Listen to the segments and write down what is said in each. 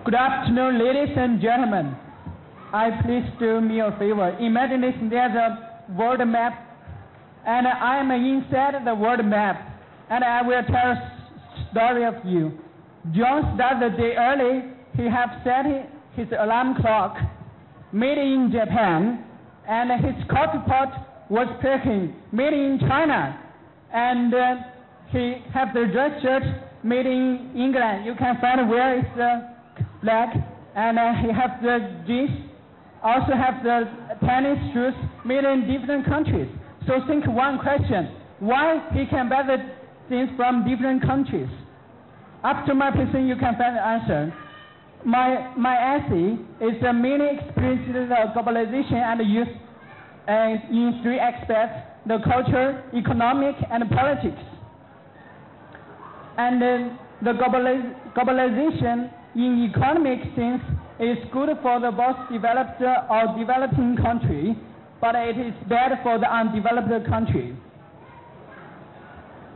Good afternoon, ladies and gentlemen. Please do me a favor. Imagine there's a world map, and I am inside the world map, and I will tell a story of you. John started the day early. He have set his alarm clock, made in Japan, and his coffee pot was packing, made in China, and he have the dress shirt made in England. You can find where is the flag, and he have the jeans, also have the tennis shoes made in different countries. So think one question: why he can buy the things from different countries? After my presentation, you can find the answer. My essay is the many experiences of globalization and use in three aspects: the culture, economic, and politics. And the globalization in economic sense is good for the both developed or developing country, but it is bad for the undeveloped country.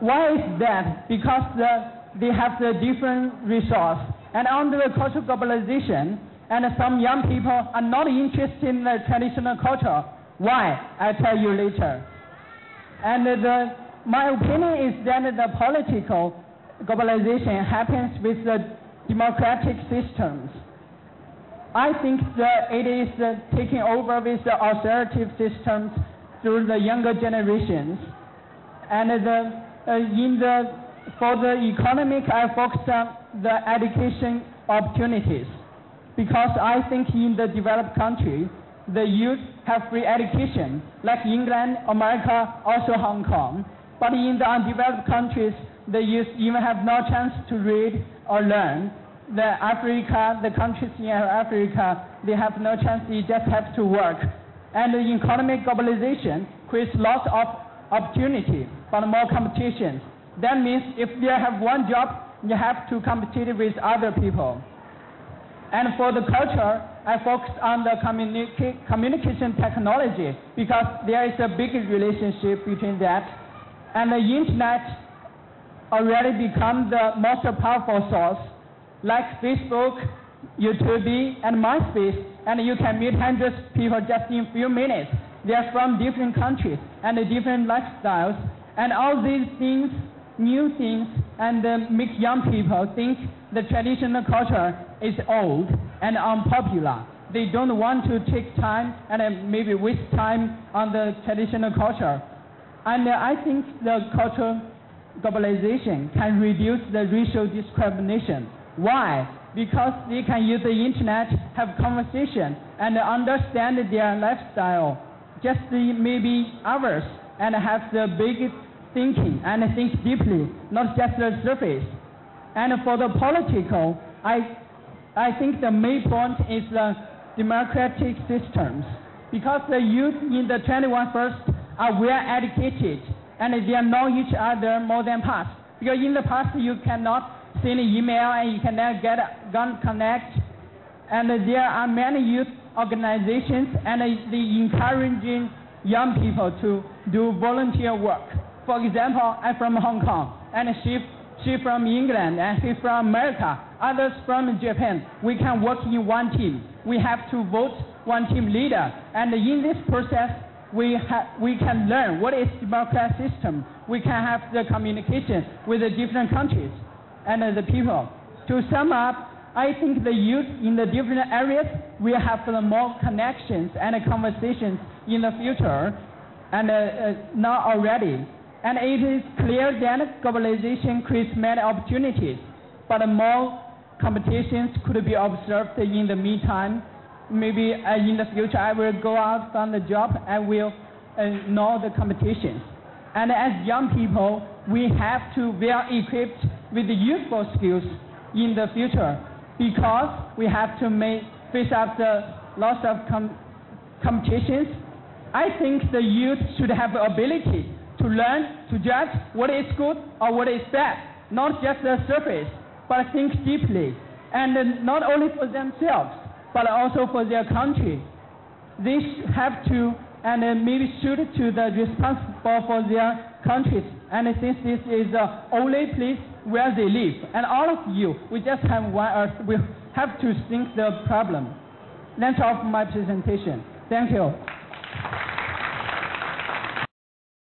Why is that? Because they have the different resource. And under the cultural globalization, and some young people are not interested in the traditional culture. Why? I'll tell you later. And my opinion is that the political globalization happens with the democratic systems. I think that it is taking over with the authoritative systems through the younger generations. And for the economic, I focus on the education opportunities, because I think in the developed country, the youth have free education, like England, America, also Hong Kong. But in the undeveloped countries, the youth even have no chance to read or learn. The countries in Africa, they have no chance, they just have to work. And the economic globalization creates lots of opportunity, but more competition. That means if you have one job, you have to compete with other people. And for the culture, I focus on the communication technology, because there is a big relationship between that. And the internet already become the most powerful source, like Facebook, YouTube, and MySpace, and you can meet hundreds of people just in a few minutes. They are from different countries and different lifestyles, and all these things, new things, and make young people think the traditional culture is old and unpopular. They don't want to take time and maybe waste time on the traditional culture. And I think the cultural globalization can reduce the racial discrimination. Why? Because they can use the internet, have conversation, and understand their lifestyle, just maybe ours, and have the big thinking and think deeply, not just the surface. And for the political, I think the main point is the democratic systems, because the youth in the 21st are well educated, and they know each other more than past. Because in the past you cannot send an email and you cannot get connect, and there are many youth organizations, and they encouraging young people to do volunteer work. For example, I'm from Hong Kong, and she from England, and he from America, others from Japan. We can work in one team. We have to vote one team leader, and in this process, we can learn what is democratic system. We can have the communication with the different countries and the people. To sum up, I think the youth in the different areas will have the more connections and conversations in the future, and not already. And it is clear that globalization creates many opportunities, but more competitions could be observed in the meantime. Maybe in the future I will go out from the job and will know the competitions. And as young people, we have to be well equipped with the useful skills in the future, because we have to face up the lots of competitions. I think the youth should have the ability to learn, to judge what is good or what is bad, not just the surface, but think deeply, and not only for themselves, but also for their country. They have to, and maybe should to the responsible for their countries, and since this is the only place where they live, and all of you, we just have one earth, we have to think the problem. That's all for my presentation. Thank you.